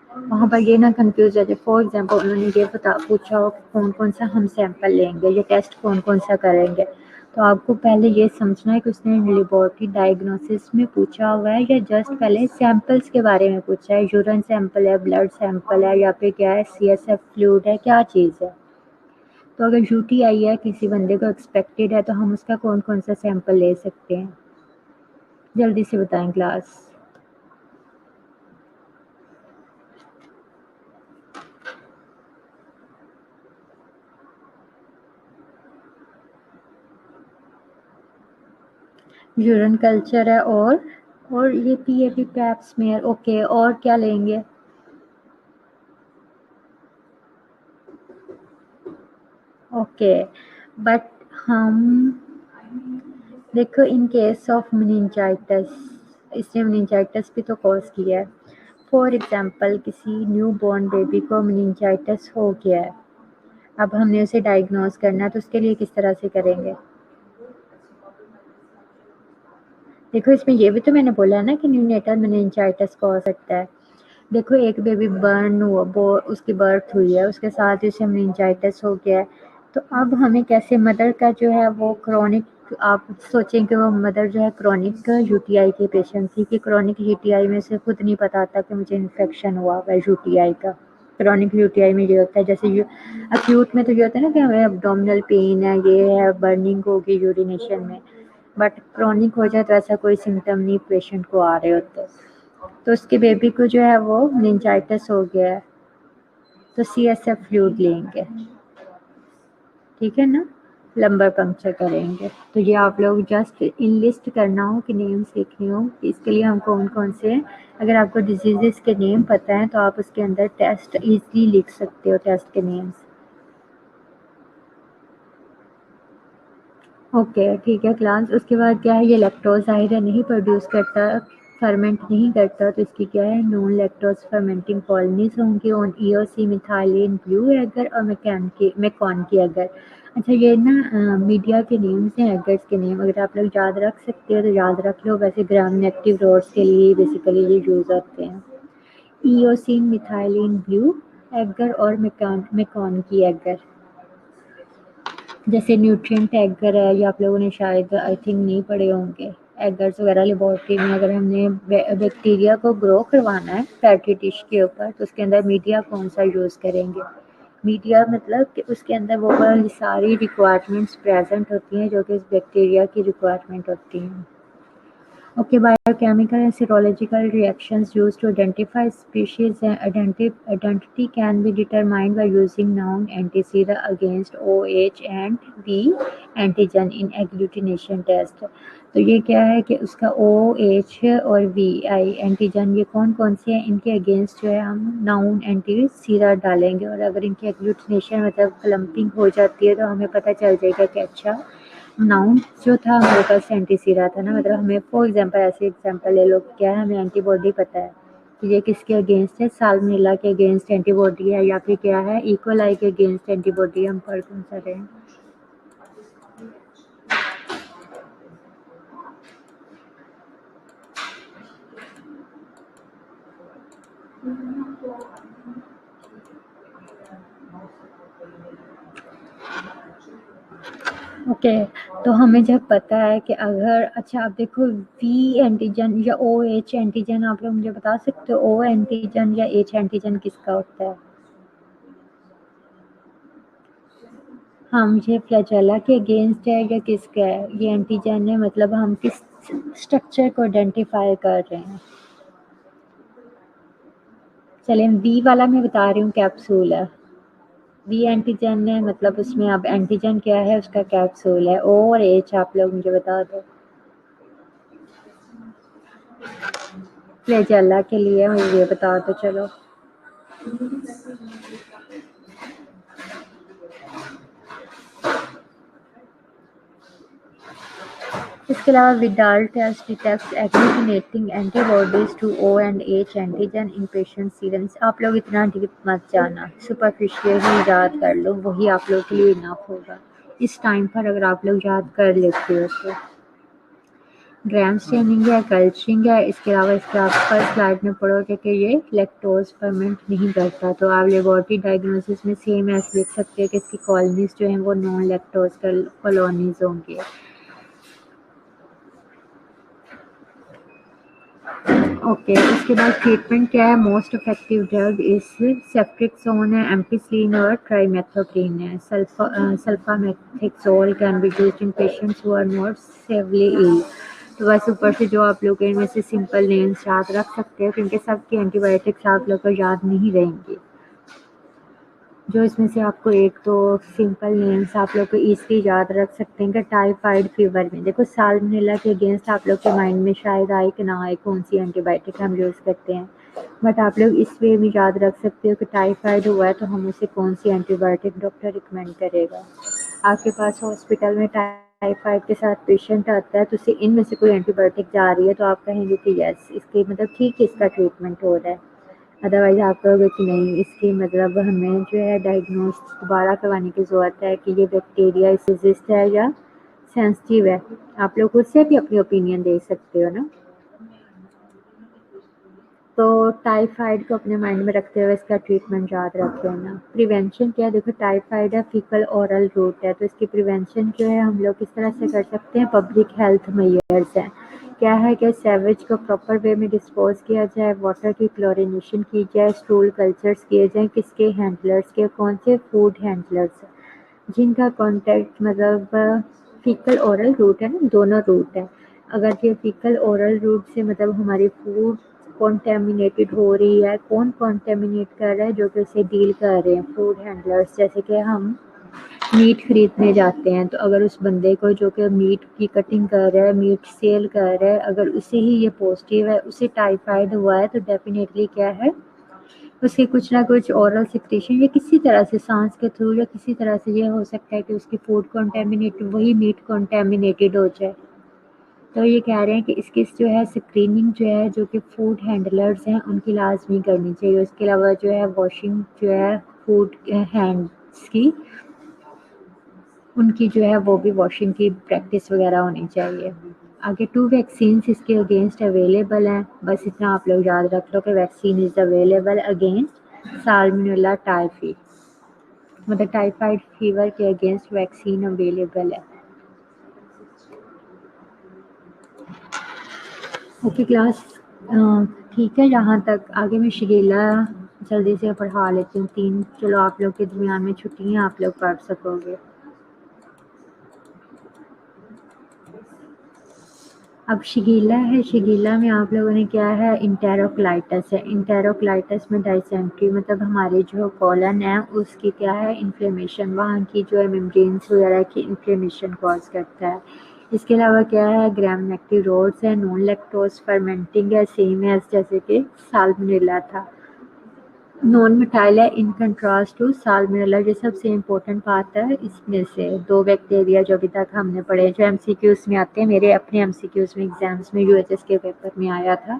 वहाँ पर ये ना कंफ्यूज हो जाए। फॉर एग्जांपल उन्होंने ये पूछा हो कि कौन कौन सा हम सैंपल लेंगे, ये टेस्ट कौन कौन सा करेंगे, तो आपको पहले ये समझना है कि उसने लेबोरेटरी डायग्नोसिस में पूछा हुआ है या जस्ट पहले सैंपल्स के बारे में पूछा है, यूरिन सैंपल है, ब्लड सैंपल है, या फिर क्या है, सीएसएफ फ्लूइड है, क्या चीज़ है। तो अगर यूटीआई है, किसी बंदे को एक्सपेक्टेड है, तो हम उसका कौन कौन सा सैंपल ले सकते हैं, जल्दी से बताएं क्लास। यूरिन कल्चर है और ये पीएपी पैप स्मेयर, ओके, और क्या लेंगे। ओके, बट हम देखो इन केस ऑफ मेनिंजाइटिस, इसने मेनिंजाइटिस भी तो कॉज किया है। फॉर एग्जांपल किसी न्यू बॉर्न बेबी को मेनिंजाइटिस हो गया है, अब हमने उसे डायग्नोज करना है तो उसके लिए किस तरह से करेंगे। देखो इसमें ये भी तो मैंने बोला है ना कि न्यूनेटल मेनिंजाइटिस को हो सकता है। देखो एक बेबी बर्न हुआ, वो उसकी बर्थ हुई है, उसके साथ ही उसे मेनिंजाइटिस हो गया है, तो अब हमें कैसे, मदर का जो है वो क्रॉनिक, आप सोचें कि वो मदर जो है क्रॉनिक यूटीआई की पेशेंट थी, कि क्रॉनिक यूटीआई में से खुद नहीं पता था कि मुझे इन्फेक्शन हुआ है यूटीआई का। क्रॉनिक यूटीआई में ये होता है, जैसे अक्यूट में तो ये होता है ना कि हमें एब्डोमिनल पेन है, ये है, बर्निंग होगी यूरिनेशन में, बट क्रॉनिक हो जाए तो ऐसा कोई सिम्टम नहीं पेशेंट को आ रहे होते। तो उसके बेबी को जो है वो मेनिंजाइटिस हो गया है, तो सीएसएफ फ्लूइड लेंगे, ठीक है ना। लंबर पंक्चर करेंगे। तो ये आप लोग जस्ट इन लिस्ट करना हो कि नेम्स लिखनी हो, इसके लिए हम कौन कौन से, अगर आपको डिजीज़ के नेम पता है तो आप उसके अंदर टेस्ट ईज़िली लिख सकते हो, टेस्ट के नेम्स। ओके, ठीक है क्लास। उसके बाद क्या है, ये लैक्टोज ज़ाहिर है नहीं प्रोड्यूस करता, फर्मेंट नहीं करता, तो इसकी क्या है, नॉन लैक्टोज फर्मेंटिंग कॉलोनीज होंगी on eosin methylene blue agar और मैकॉन की एगर। अच्छा, ये ना मीडिया के नेम्स हैं, एगर्स के नेम अगर आप लोग याद रख सकते हो तो याद रख लो। वैसे ग्राम नेगेटिव रोड्स के लिए बेसिकली ये यूज़ होते हैं। ईओसिन मिथाइलिन ब्लू एगर और मैकॉन की एगर। जैसे न्यूट्रिएंट एगर है, ये आप लोगों ने शायद आई थिंक नहीं पढ़े होंगे। एगर्स वगैरह लेबोरेटरी में अगर हमने बैक्टीरिया को ग्रो करवाना है फैटी डिश के ऊपर तो उसके अंदर मीडिया कौन सा यूज़ करेंगे। मीडिया मतलब कि उसके अंदर वो वाली सारी रिक्वायरमेंट्स प्रेजेंट होती हैं जो कि इस बैक्टीरिया की रिक्वायरमेंट होती हैं। Okay, biochemical and serological reactions used to identify species and identity can be determined by using known antisera against OH and V antigen in agglutination test। तो ये क्या है कि उसका OH और VI एंटीजन ये कौन कौन से हैं, इनके अगेंस्ट जो है हम नाउन एंटीसीरा डालेंगे और अगर इनकी एग्लूटिनेशन मतलब क्लम्पिंग हो जाती है तो हमें पता चल जाएगा कि अच्छा नाउन जो था हमारे पास एंटीसीरा था ना, मतलब हमें फॉर एग्जांपल ऐसे एग्जांपल ले लो, क्या है हमें एंटीबॉडी पता है कि ये किसके अगेंस्ट है, साल्मोनेला के अगेंस्ट एंटीबॉडी है या फिर क्या है इकोलाई के अगेंस्ट एंटीबॉडी, हम पढ़ कौन सा रहे हैं। ओके, तो हमें जब पता है कि अगर अच्छा आप देखो वी एंटीजन या ओ एच एंटीजन, आप लोग मुझे बता सकते हो ओ एंटीजन या एच एंटीजन किसका होता है। हाँ, मुझे फ्लैजेला के अगेंस्ट है या किसका है ये एंटीजन है, मतलब हम किस स्ट्रक्चर को आइडेंटिफाई कर रहे हैं। चलें, वी वाला मैं बता रही हूँ कैप्सूल है, वी एंटीजन है मतलब उसमें अब एंटीजन क्या है उसका कैप्सूल है। ओ और एच आप लोग मुझे बता दो। फ्लैजेला के लिए मुझे ये बता दो चलो। इसके अलावा Widal test detects agglutinating antibodies to O and H antigen in patient serums. आप लोग इतना डीप मत जाना, सुपरफिशियली याद कर लो, वही आप लोग के लिए इनफ होगा इस टाइम पर अगर आप लोग याद कर लेते हो तो। ग्राम स्टेनिंग है, कल्चरिंग है, इसके अलावा इसके आप फर्स्ट स्लाइड में पढ़ोगे कि ये लैक्टोज फर्मेंट नहीं करता, तो आप लेबोरेटरी डायग्नोसिस में सेम ऐसे लिख सकते हैं कि इसकी कॉलोनीज जो हैं वो नॉन लैक्टोज कॉलोनीज होंगे। ओके, उसके बाद ट्रीटमेंट क्या है, मोस्ट इफेक्टिव ड्रग इस सेफ्ट्रिक्सोन है, एम्पिसिलिन और ट्राइमेथोप्रिन है। Sulfamethoxazole can be used in patients who are more severely ill. तो बस ऊपर से जो आप लोग इनमें से सिंपल नेम्स याद रख सकते हो क्योंकि सबकी एंटीबायोटिक्स आप लोग को याद नहीं रहेंगी। जो इसमें से आपको एक तो सिंपल नेम्स आप लोग को ईज़िली याद रख सकते हैं कि टाइफाइड फीवर में देखो साल्मोनेला के अगेंस्ट आप लोग के माइंड में शायद आए कि ना आए कौन सी एंटीबायोटिक हम यूज़ करते हैं, बट आप लोग इस वे में याद रख सकते हो कि टाइफाइड हुआ है तो हम उसे कौन सी एंटीबायोटिक डॉक्टर रिकमेंड करेगा। आपके पास हॉस्पिटल में टाइफाइड के साथ पेशेंट आता है तो उसे इनमें से कोई एंटीबायोटिक जा रही है तो आप कहेंगे कि यस इसके मतलब ठीक है इसका ट्रीटमेंट हो रहा है। अदरवाइज़ आप कहोगे कि नहीं इसकी मतलब हमें जो है डायग्नोस दोबारा करवाने की ज़रूरत है कि ये बैक्टीरिया इस रेजिस्ट है या सेंसिटिव है। आप लोग खुद से भी अपनी ओपिनियन दे सकते हो ना। तो टाइफाइड को अपने माइंड में रखते हुए इसका ट्रीटमेंट याद रख लेना। प्रिवेंशन क्या है, देखो टाइफाइड है फीकल ओरल रूट है तो इसकी प्रिवेंशन जो है हम लोग किस तरह से कर सकते हैं, पब्लिक हेल्थ मेजर्स हैं। क्या है कि सेवेज को प्रॉपर वे में डिस्पोज किया जाए, वाटर की क्लोरिनेशन की जाए, स्टूल कल्चर्स किए जाएँ, किसके हैंडलर्स के, कौन से फूड हैंडलर्स जिनका कॉन्टैक्ट मतलब फीकल ओरल रूट है ना, दोनों रूट है। अगर ये फीकल ओरल रूट से मतलब हमारी फूड कॉन्टेमिनेटेड हो रही है, कौन कॉन्टेमिनेट कर रहा है, जो कि उसे डील कर रहे हैं फूड हैंडलर्स, जैसे कि हम मीट खरीदने जाते हैं, तो अगर उस बंदे को जो कि मीट की कटिंग कर रहा है, मीट सेल कर रहा है, अगर उसे ही ये पॉजिटिव है, उसे टाइफाइड हुआ है, तो डेफिनेटली क्या है, उसके कुछ ना कुछ ओरल सिक्रेशन या किसी तरह से सांस के थ्रू या किसी तरह से ये हो सकता है कि उसकी फूड कंटेमिनेटेड, वही मीट कंटेमिनेटेड हो जाए। तो ये कह रहे हैं कि इसकी जो है स्क्रीनिंग जो है, जो कि फूड हैंडलर्स हैं उनकी लाजमी करनी चाहिए। उसके अलावा जो है वॉशिंग जो है फूड हैंड्स की, उनकी जो है वो भी वॉशिंग की प्रैक्टिस वगैरह होनी चाहिए। आगे 2 वैक्सीन्स इसके अगेंस्ट अवेलेबल हैं, बस इतना आप लोग याद रख लो कि vaccine is available against salmonella typhi, मतलब टाइफाइड फीवर के अगेंस्ट वैक्सीन अवेलेबल है। ओके क्लास, ठीक है, यहाँ तक। आगे मैं शिगेला जल्दी से पढ़ा लेती हूँ 3, चलो आप लोग के दरमियान में छुट्टी हैं, आप लोग पढ़ सकोगे। अब शिगेला है, शिगेला में आप लोगों ने क्या है, इंटेरोक्लाइटस है। इंटेरोक्लाइटस में डायसेंट्री, मतलब हमारे जो कॉलन है उसकी क्या है, इन्फ्लेमेशन, वहाँ की जो है मेम्ब्रेन्स वगैरह की इन्फ्लेमेशन कॉज करता है। इसके अलावा क्या है, ग्राम नेगेटिव रोड्स है, नॉन लैक्टोज फर्मेंटिंग है, सेम है जैसे कि साल्मोनेला था। नॉन मिटाइल है इन कंट्रास्ट टू साल्मोनेला। ये सबसे इम्पोर्टेंट बात है इसमें से 2 बैक्टीरिया जो अभी तक हमने पढ़े, जो एमसीक्यूज में आते हैं, मेरे अपने एमसीक्यूज में एग्जाम्स में यूएचएस के पेपर में आया था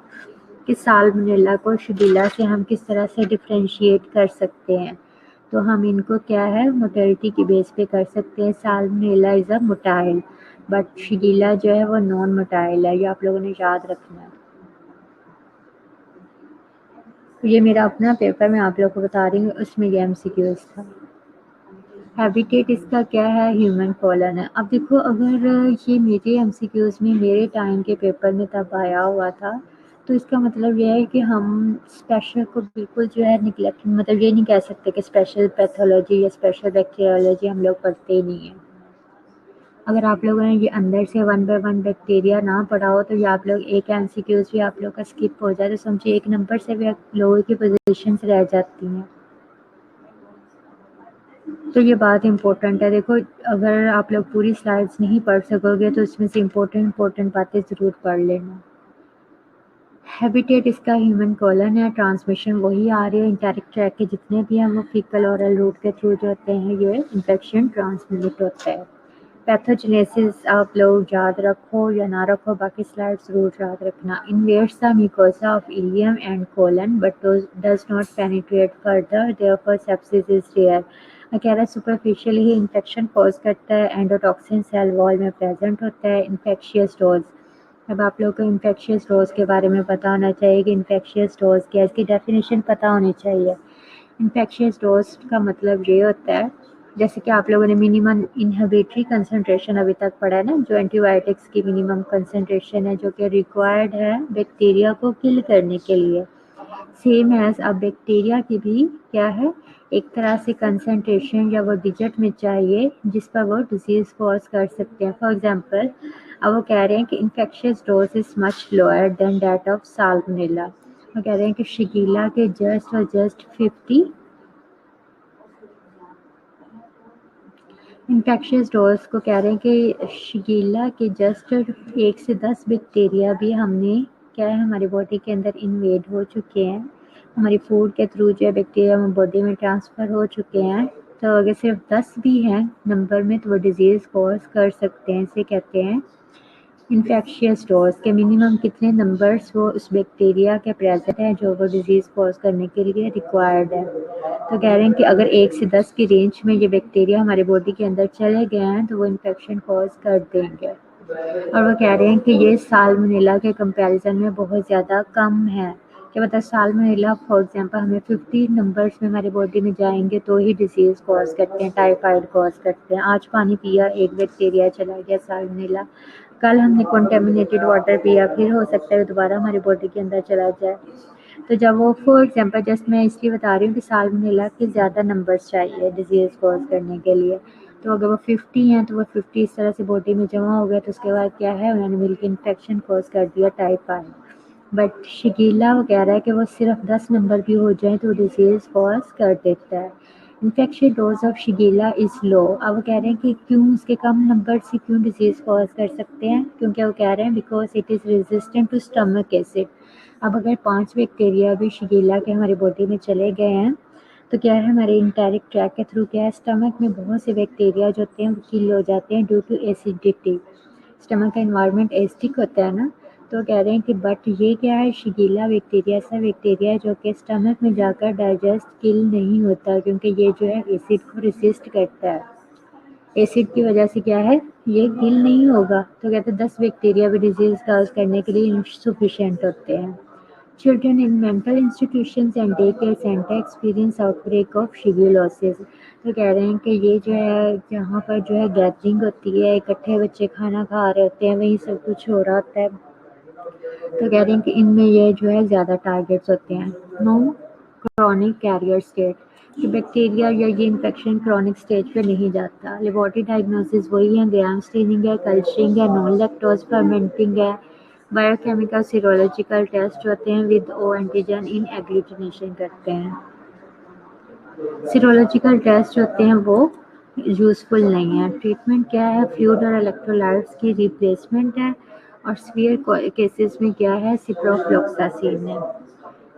कि साल्मोनेला को शिगेला से हम किस तरह से डिफ्रेंशिएट कर सकते हैं। तो हम इनको क्या है, मोटेलिटी की बेस पे कर सकते हैं। Salmonella is a motile, but Shigella जो है वो नॉन मोटाइल है, ये आप लोगों ने याद रखना है। ये मेरा अपना पेपर मैं आप लोगों को बता रही हूँ, उसमें ये एमसीक्यूज था। हैबिटेट इसका क्या है, ह्यूमन कॉलन है। अब देखो, अगर ये मेरे एमसीक्यूज में मेरे टाइम के पेपर में तब आया हुआ था, तो इसका मतलब यह है कि हम स्पेशल को बिल्कुल जो है निगलेक्ट, मतलब ये नहीं कह सकते कि स्पेशल पैथोलॉजी या स्पेशल बैक्टीरियोलॉजी हम लोग पढ़ते ही नहीं है। अगर आप लोगों ने ये अंदर से 1 बाय 1 बैक्टीरिया ना पढ़ा हो, तो ये आप लोग एक एमसीक्यूज भी आप लोग का स्किप हो जाए, तो समझिए 1 नंबर से भी आप लोगों की पोजीशंस रह जाती हैं। तो ये बात इम्पोर्टेंट है। देखो, अगर आप लोग पूरी स्लाइड्स नहीं पढ़ सकोगे तो इसमें से इम्पोर्टेंट बातें ज़रूर पढ़ लेना। हैबिटेट इसका ह्यूमन कॉलन है, ट्रांसमिशन वही आ रही है, इंटरैक्ट ट्रैक के जितने भी हैं वो फीकल ओरल रूट के थ्रू जो होते हैं, ये इन्फेक्शन ट्रांसमिट होता है। पैथोजेनेसिस आप लोग याद रखो या ना रखो, बाकी स्लाइड्स ज़रूर याद रखना। Invades the mucosa of ileum and colon but does not penetrate further, therefore sepsis is rare. कह रहा है सुपरफिशियल ही इन्फेक्शन कॉज करता है, एंडोटॉक्सिन सेल वॉल में प्रेजेंट होता है। इन्फेक्शियस डोज, अब आप लोग को इन्फेक्शियस डोज के बारे में पता होना चाहिए कि इन्फेक्शियस डोज क्या है, इसकी डेफिनेशन पता होनी चाहिए। इन्फेक्शियस डोज का मतलब ये होता है, जैसे कि आप लोगों ने मिनिमम इनहिबिटरी कंसंट्रेशन अभी तक पढ़ा है ना, जो एंटीबायोटिक्स की मिनिमम कंसंट्रेशन है जो कि रिक्वायर्ड है बैक्टीरिया को किल करने के लिए। सेम एज अब बैक्टीरिया की भी क्या है, एक तरह से कंसंट्रेशन या वो डिजिट में चाहिए जिस पर वो डिजीज़ कॉज कर सकते हैं। फॉर एग्जांपल, अब वो कह रहे हैं कि infectious dose is much lower than that of salmonella. वो कह रहे हैं कि शिगेला के जस्ट 50 इन्फेक्शियस डोज को कह रहे हैं कि शिगेला के जस्ट 1 से 10 बैक्टीरिया भी हमने क्या है, हमारी बॉडी के अंदर इन्वेड हो चुके हैं, हमारी फूड के थ्रू जो है बैक्टीरिया हमारी बॉडी में ट्रांसफ़र हो चुके हैं। तो अगर सिर्फ 10 भी हैं नंबर में, तो वो डिज़ीज़ कॉज कर सकते हैं। इसे कहते हैं इन्फेक्शियस डोज के मिनिमम कितने नंबर्स वो उस बैक्टीरिया के प्रेजेंट हैं जो वो डिज़ीज़ कॉज करने के लिए रिक्वायर्ड है। तो कह रहे हैं कि अगर 1 से 10 की रेंज में ये बैक्टीरिया हमारी बॉडी के अंदर चले गए हैं तो वो इन्फेक्शन कॉज कर देंगे। और वो कह रहे हैं कि ये साल्मोनेला के कंपैरिजन में बहुत ज़्यादा कम है। क्या पता साल्मोनेला फॉर एग्जांपल हमें 50 नंबर्स में हमारी बॉडी में जाएंगे तो ही डिजीज़ कॉज करते हैं, टाइफाइड कॉज करते हैं। आज पानी पिया, एक बैक्टीरिया चला गया साल्मोनेला, कल हमने कंटेमिनेटेड वाटर पिया, फिर हो सकता है दोबारा हमारी बॉडी के अंदर चला जाए। तो जब वो फॉर एग्जांपल, जस्ट मैं इसलिए बता रही हूँ कि साल्मोनेला के ज़्यादा नंबर्स चाहिए डिजीज़ कॉज करने के लिए। तो अगर वो 50 हैं तो वो 50 इस तरह से बॉडी में जमा हो गया, तो उसके बाद क्या है, उन्होंने मिलकर इन्फेक्शन कॉज कर दिया, टाइफाइड। बट शिगेला वो कह रहा है कि वो सिर्फ 10 नंबर भी हो जाए तो डिजीज़ कॉज कर देता है। Infection dose of Shigella is low. अब वो कह रहे हैं कि क्यों उसके कम नंबर से क्यों डिजीज़ कॉज कर सकते हैं, क्योंकि वो कह रहे हैं because it is resistant to stomach acid. अब अगर 5 बैक्टीरिया भी शिगेला के हमारी बॉडी में चले गए हैं तो क्या है, हमारे इंटेरिक ट्रैक के थ्रू क्या है, स्टमक में बहुत से बैक्टीरिया जो होते हैं वो किल हो जाते हैं ड्यू टू एसिडिटी। स्टमक का इन्वायरमेंट एसिडिक होता है ना, तो कह रहे हैं कि बट ये क्या है, शिगेला बैक्टीरिया ऐसा बैक्टीरिया है जो कि स्टमक में जाकर डाइजेस्ट किल नहीं होता, क्योंकि ये जो है एसिड को रेसिस्ट करता है। एसिड की वजह से क्या है, ये किल नहीं होगा। तो कहते हैं 10 बैक्टीरिया भी डिजीज काज करने के लिए इनसफिशिएंट होते हैं। Children in mental institutions and daycare center experience outbreak of shigellosis। तो कह रहे हैं कि ये जो है जहाँ पर जो है गैदरिंग होती है, इकट्ठे बच्चे खाना खा रहे होते हैं, वही सब कुछ हो रहा होता है, तो कह रहे हैं कि इनमें ये जो है ज़्यादा टारगेट्स होते हैं। नो क्रॉनिक कैरियर स्टेट, कि बैक्टीरिया या ये इन्फेक्शन क्रॉनिक स्टेज पे नहीं जाता। लेबोरेटरी डायग्नोसिस वही है, ग्राम स्टेनिंग है, कल्चरिंग है, नॉन लैक्टोज फर्मेंटिंग है, बायोकेमिकल सीरोलॉजिकल टेस्ट होते हैं with O antigen in agglutination करते हैं। सीरोलॉजिकल टेस्ट होते हैं वो यूज़फुल नहीं है। ट्रीटमेंट क्या है, फ्लूइड और इलेक्ट्रोलाइट्स की रिप्लेसमेंट है, और सीवियर केसेस में क्या है, सिप्रोफ्लोक्सासिन है।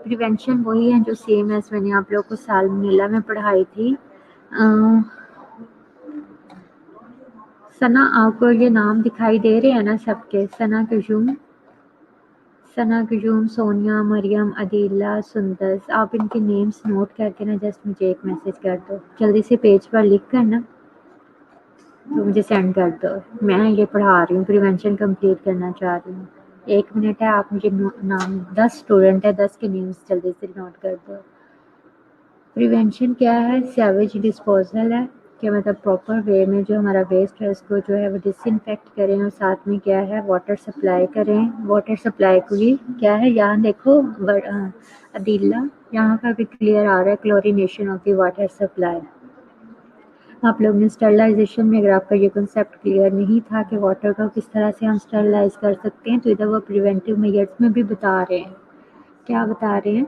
प्रिवेंशन वही है जो सेम है, मैंने आप लोगों को सालमोनेला में पढ़ाई थी। सना, आपको ये नाम दिखाई दे रहे हैं ना सबके, सना कुजूम, सोनिया, मरियम, अदीला, सुंदस, आप इनके नेम्स नोट करके ना जस्ट मुझे एक मैसेज कर दो, जल्दी से पेज पर लिख कर ना तो मुझे सेंड कर दो। मैं ये पढ़ा रही हूँ, प्रिवेंशन कंप्लीट करना चाह रही हूँ। 1 मिनट है, आप मुझे नाम, 10 स्टूडेंट है, 10 के नेम्स जल्दी से नोट कर दो। प्रिवेंशन क्या है, सैवेज डिस्पोजल है, कि मतलब प्रॉपर वे में जो हमारा वेस्ट है उसको जो है वो डिसइंफेक्ट करें, और साथ में क्या है वाटर सप्लाई करें। वाटर सप्लाई को भी क्या है, यहाँ देखो अदीला, यहाँ पर भी क्लियर आ रहा है, chlorination of the water supply. आप लोग ने स्टरलाइजेशन में, अगर आपका ये कंसेप्ट क्लियर नहीं था कि वाटर का किस तरह से हम स्टरलाइज कर सकते हैं, तो इधर वो प्रिवेंटिव मेजर्स में भी बता रहे हैं। क्या बता रहे हैं,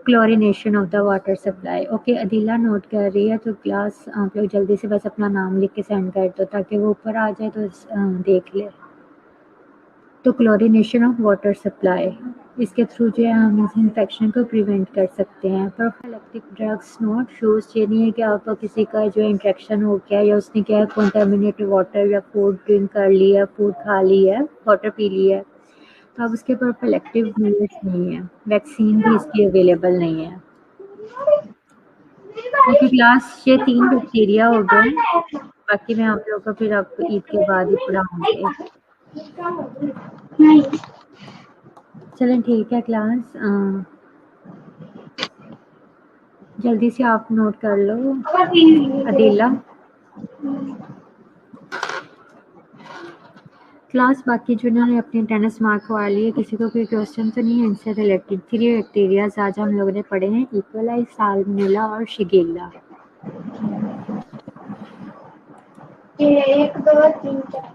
chlorination of the water supply. Okay, Adeela note कर रही है, तो क्लास आप लोग जल्दी से बस अपना नाम लिख के सेंड कर दो ताकि वो ऊपर आ जाए तो देख ले। तो क्लोरिनेशन ऑफ वाटर सप्लाई, इसके थ्रू जो है हम इस इन्फेक्शन को प्रिवेंट कर सकते हैं। प्रोफिलैक्टिक ड्रग्स नोट शूज़, ये नहीं है कि आपको किसी का जो इंफेक्शन हो गया या उसने क्या है कॉन्टामिनेटेड वाटर या फूड ड्रिंक कर लिया, फूड खा लिया, वाटर पी लिया, तो अब उसके प्रोफिलैक्टिव मेजर्स नहीं है, वैक्सीन भी इसकी अवेलेबल नहीं है। ओके क्लास, ये 3 बैक्टीरिया हो गए, बाकी मैं आप लोगों को फिर आपको ईद के बाद ही पढ़ाऊँगी। चलें ठीक है क्लास, जल्दी से आप नोट कर लो। अदीला क्लास, बाकी जिन्होंने अपनी अटेंडेंस मार्क करवा ली है, किसी को कोई क्वेश्चन तो नहीं है इनसे रिलेटेड। 3 बैक्टीरियाज आज हम लोगों ने पढ़े हैं, इक्वलाई, साल्मोनेला और शिगेला। 1 2 3 4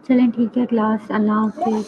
चलें ठीक है क्लास, अल्लाह हाफिज़।